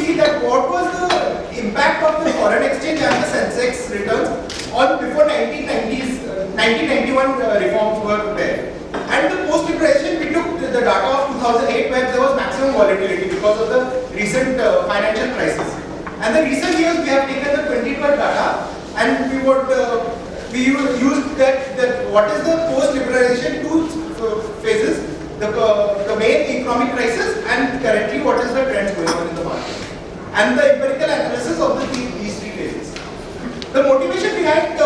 see that what was the impact of the foreign exchange and the SENSEX returns on before 1991 reforms were there. And the post-liberation, we took the data of 2008 where there was maximum volatility because of the recent financial crisis. And the recent years we have taken the 2012 data and we used that what is the post-liberation two phases, the main economic crisis and currently what is the trends going on in the market. And the empirical analysis of these three phases. The motivation behind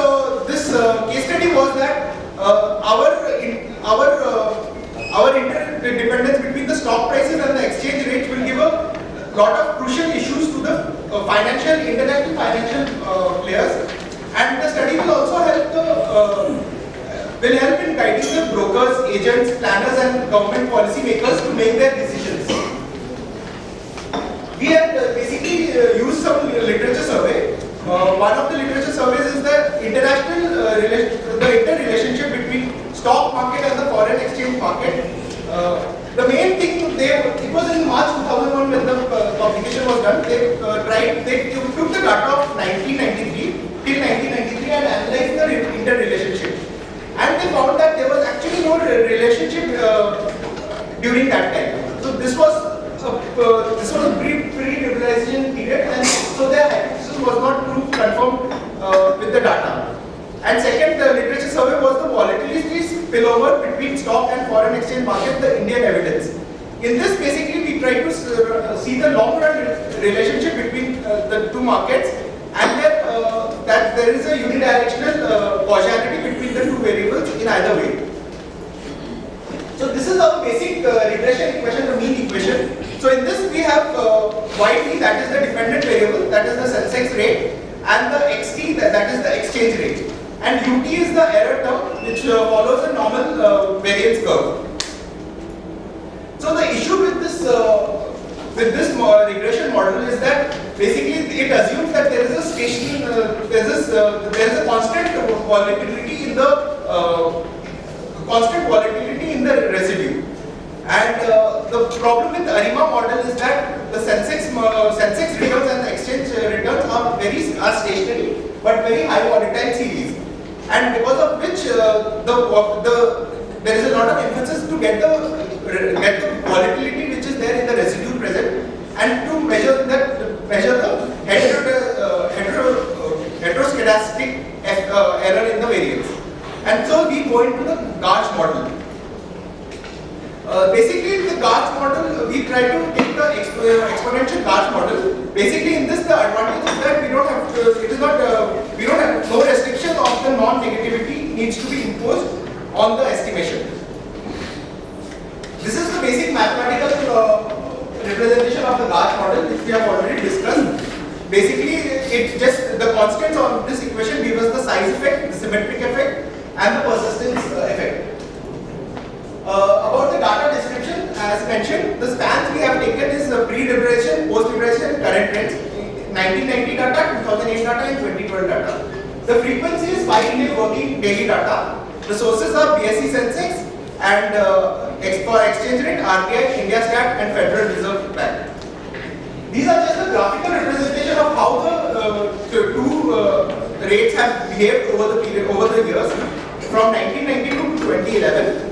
this case study was that our interdependence between the stock prices and the exchange rates will give a lot of crucial issues to the international financial players, and the study will also help in guiding the brokers, agents, planners, and government policy makers to make their decisions. We have basically used some literature survey. One of the literature surveys is the interrelationship between stock market and the foreign exchange market. The main thing it was in March 2001 when the publication was done. They took the data of 1993 till 1993 and analyzed the interrelationship. And they found that there was actually no relationship during that time. So this was a pre-liberalization period, and so their hypothesis was not confirmed with the data. And second, the literature survey was the volatility spillover between stock and foreign exchange market, the Indian evidence. In this, basically, we try to see the long-run relationship between the two markets, and that there is a unidirectional causality between the two variables in either way. So this is our basic regression equation, the mean equation. So in this we have YT, that is the dependent variable, that is the SENSEX rate, and the XT, that is the exchange rate. And UT is the error term which follows a normal variance curve. So the issue with this regression model is that basically it assumes that there is a there is a constant volatility in the residue. And the problem with the ARIMA model is that the SENSEX returns and the exchange returns are stationary but very high volatile series. And because of which there is a lot of emphasis to get the volatility which is there in the residue present, and to measure the heteroscedastic error in the variance. And so we go into the Gauge model. Basically, the Gauge model, we try to take the exponential Gauge model. Basically, in this, the advantage is that we don't have no restriction of the non-negativity needs to be imposed on the estimation. This is the basic mathematical representation of the Gauge model, which we have already discussed. Basically, the constants on this equation give us the size effect, the symmetric effect, and the persistence effect. About the data description, as mentioned, the spans we have taken is pre-liberation, post-liberation, current trends, 1990 data, 2008 data, and 2012 data. The frequency is 5-day working daily data. The sources are BSE SENSEX and for exchange rate, RBI, India Stat, and Federal Reserve Bank. These are just a graphical representation of how the two rates have behaved over the years from 1992 to 2011.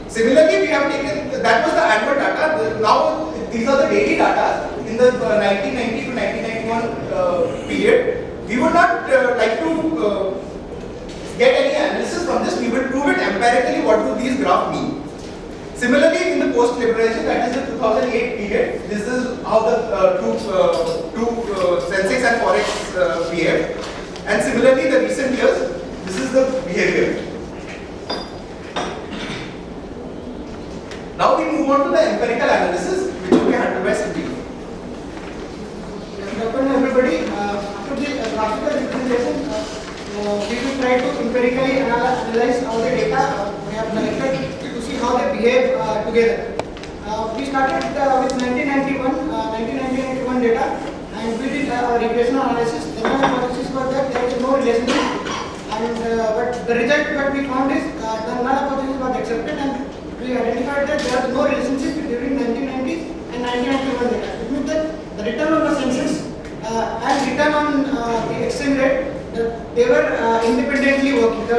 Similarly, we have taken, that was the annual data. Now these are the daily data in the 1990 to 1991 period. We would not like to get any analysis from this. We will prove it empirically. What do these graphs mean? Similarly, in the post-liberation, that is the 2008 period, this is how the two SENSEX and Forex behave. And similarly, the recent years, this is the behavior. Now we move on to the empirical analysis, which will be handled by Sanjeev. Good afternoon, everybody. After the graphical representation, we will try to empirically analyze all the data we have collected to see how they behave together. We started with 1991 data, and we did regression analysis. The main hypothesis was that there is no relationship, and but the result that we found is the null hypothesis was accepted, and we identified that there was no relationship during 1990s and 1991 data.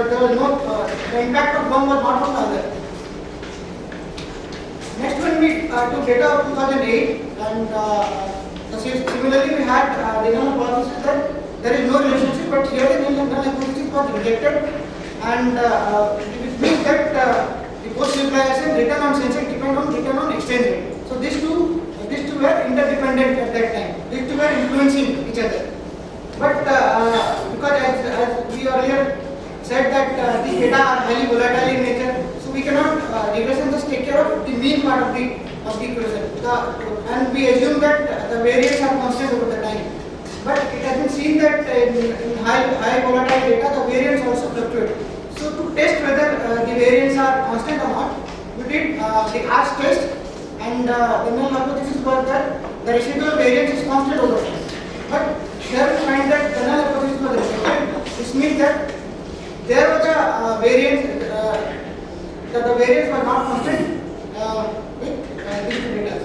there was no, the impact of one was not on the other. Next one we took data of 2008, and similarly we had the null hypothesis that there is no relationship, but here the null hypothesis was rejected, and it means that the post-utilization return on SENSEX depend on return on exchange rate. So these two were interdependent at that time. These two were influencing each other. But because as we earlier said that these data are highly volatile in nature, so we cannot regression just take care of the mean part of the equation. And we assume that the variance are constant over the time. But it has been seen that in high volatile data, the variance also fluctuate. So to test whether the variance are constant or not, we did the ASH test, and the null hypothesis was that the residual variance is constant over time. But here we find that the null hypothesis was rejected. This means that there was a variance, that the variance was not constant with these two data.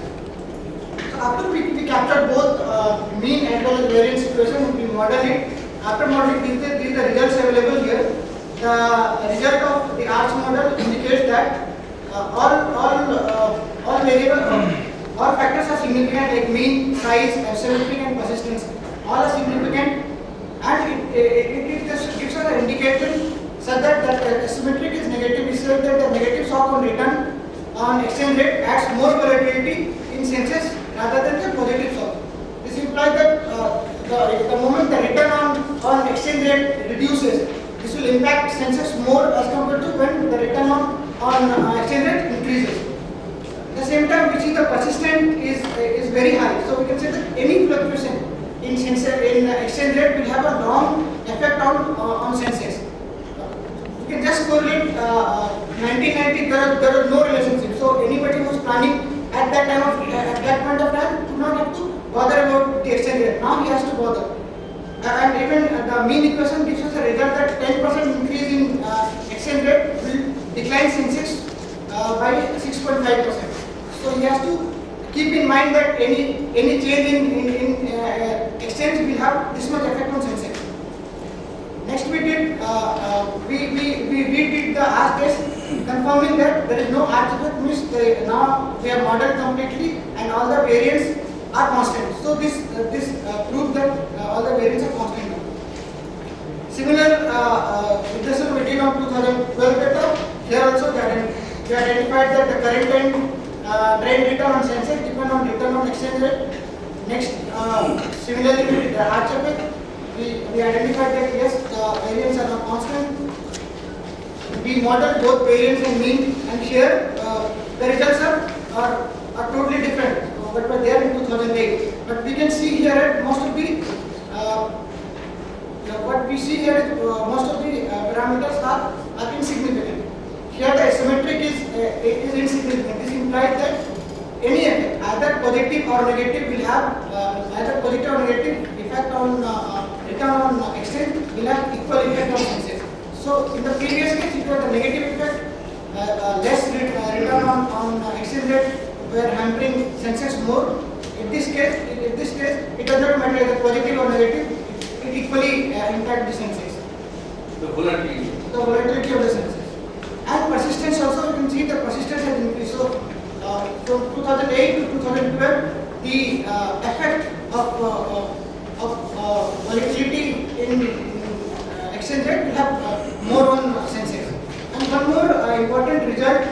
So after we captured both mean as well as variance equation, we modeled it. After modeling, these are the results available here. The result of the ARCH model indicates that all factors are significant, like mean, size, asymmetry, and persistence. All are significant, and it just gives us an indication such that asymmetric is negative. We said that the negative shock on return on exchange rate adds more volatility in SENSEX rather than the positive shock. This implies that the moment the return on exchange rate reduces, this will impact SENSEX more as compared to when the return on exchange rate increases. At the same time, we see the persistence is very high. So we can say that any fluctuation in exchange rate will have a long effect on SENSEX. You can just correlate 1990. There was no relationship. So anybody who was planning at that point of time could not have to bother about the exchange rate. Now he has to bother. And even the mean equation gives us a result that 10% increase in exchange rate will decline SENSEX by 6.5%. So he has to keep in mind that any change in exchange will have this much effect on SENSEX. Next we did we redid the ARCH test, confirming that there is no ARCH effect. Means now we have modeled completely and all the variants are constant. So this proves that all the variants are constant now. Similar regression we did on 2012 data. Here also we identified that the current trend return on SENSEX depend on return on exchange rate. Next, similarly we did the ARCH effect. We identified that yes, the variants are not constant. We modeled both variance and mean, and here the results are totally different. But were there in 2008. But we can see here at most of the what we see here is most of the parameters are insignificant. Here the asymmetric is insignificant. This implies that any effect, either positive or negative, will have either positive or negative effect on return on exchange will have equal effect on SENSEX. So in the previous case, it was a negative effect, less return on exchange rate were hampering SENSEX more. In this case, it does not matter whether positive or negative; it equally impact the SENSEX. The volatility. The volatility of the SENSEX. And persistence also, you can see the persistence has increased. So from 2008 to 2012, the effect of volatility in exchange rate will have more on SENSEX. And one more important result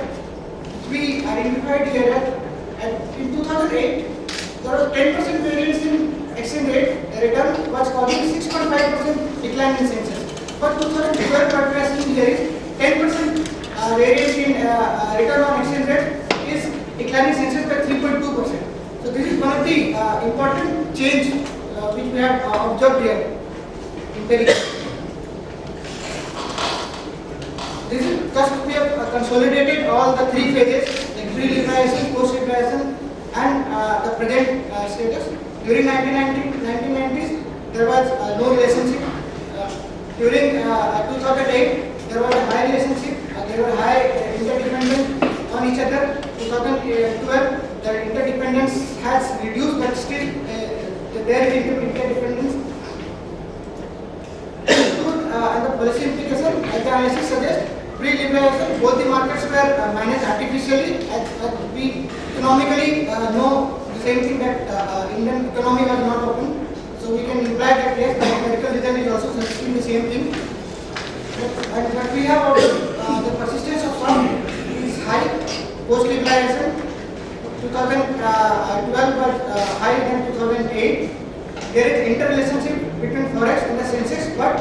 we identified here in 2008, there was 10% variance in exchange rate return was causing 6.5% decline in SENSEX. But 2012, what we are seeing here is 10% variance in return on exchange rate is declining SENSEX by 3.2%. So this is one of the important change which we have observed here empirically. This is just we have consolidated all the three phases, like pre-liberalization, post-liberalization, and the present status. During 1990s, there was no relationship. During 2008, there was a high relationship. There were high interdependence on each other. 2012, the interdependence has reduced, but still there is interdependence. And the policy implication at data analysis suggests pre-liberalization both the markets were managed artificially, as we economically know the same thing that Indian economy was not open. So we can imply that yes, the empirical result is also suggesting the same thing. But we have also the persistence of stock is high post-liberalization. 2012 was higher than 2008. There is interrelationship between forex and the SENSEX, but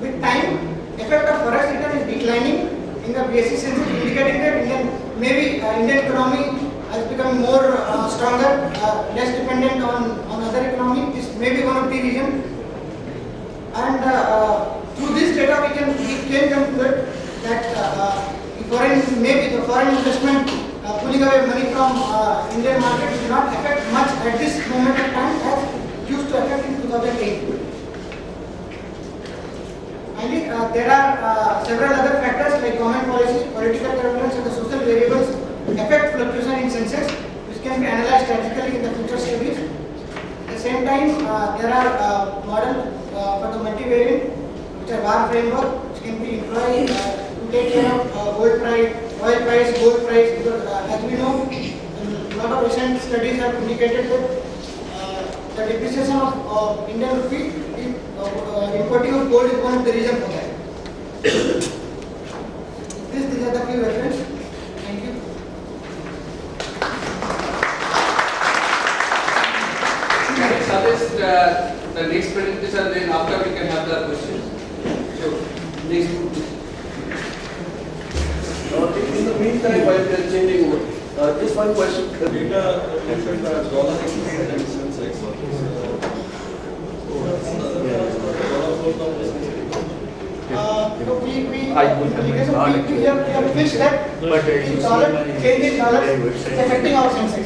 with time, effect of forex return is declining in the BSE SENSEX, indicating that Indian economy has become more stronger, less dependent on other economy. This may be one of the reasons. And through this data, we can conclude that the foreign investment pulling away money from Indian market will not affect much at this moment of time as used to affect in 2008. Finally, there are several other factors like government policies, political turbulence, and the social variables affect fluctuation in SENSEX, which can be analyzed strategically in the future studies. At the same time, there are models for the multivariate, which are VAR framework, which can be employed to take care of gold price, oil price, gold price. Because as we know, a lot of recent studies have indicated that the depreciation of Indian rupee, importing of gold is one of the reasons for that. These are the few references. Thank you. I suggest the next presentation, then after we can have the questions. So, next. In the meantime, while they're changing over, just one question. The data mentioned dollar exchange and SENSEX. We have fixed that the dollar change in dollar is affecting our SENSEX.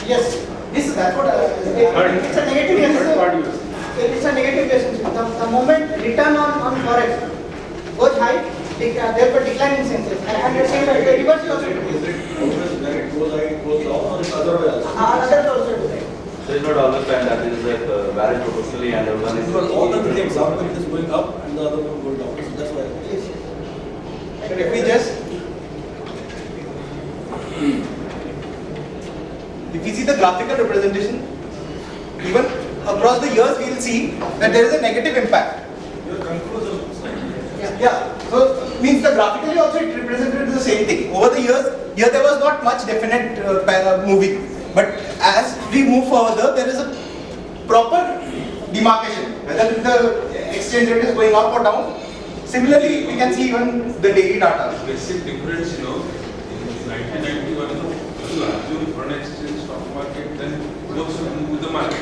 Yes, that's what it's a negative relationship. It's a negative relationship. The moment return on forex goes high, therefore decline in SENSEX. And the same reverse is also true. Is it always when it goes high, it goes down, or it's other way also? Others also do that. So it's not always time that is varied proportionally and one is Because all the things, one is going up and the other one going down. So that's why. Yes. If we just if we see the graphical representation, even across the years, we will see that there is a negative impact. Your conclusion. Yeah. So means the graphically also it represented the same thing. Over the years, here there was not much definite moving, but as we move further, there is a proper demarcation whether the exchange rate is going up or down. Similarly, we can see even the daily data. Basic difference, in 1991, largely foreign exchange stock market then works with the market.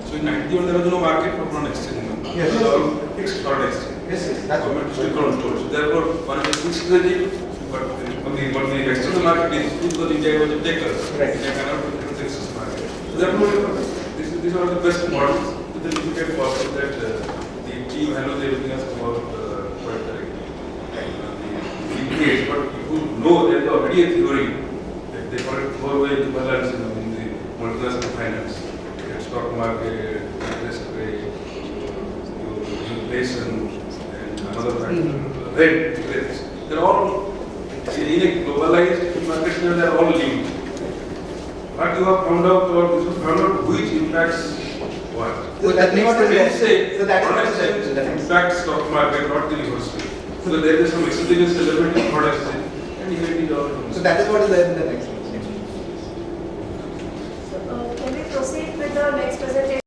So in 91 there was no market for foreign exchange. Yes. It was all fixed foreign exchange. Yes, that's Government still controls. So therefore, one is a fixed regime, but the external market is true because India was a taker. Right. India cannot put in the excess market. So therefore, these are the best models. Then you get forward that the team handles everything has come out quite correctly. But people know there is already a theory that they call it four-way balance in the multinational finance. Stock market, interest rate, inflation, and another factor, rates. They're all in a globalized market. They are all linked. But you have found out, or you have found out which impacts what. So that means what they say. so that Foreign is exchange impacts stock market, not the reverse way. So there is some exogenous element in foreign exchange, and you get it all. So that is what is there in the next. Can we proceed with the next presentation?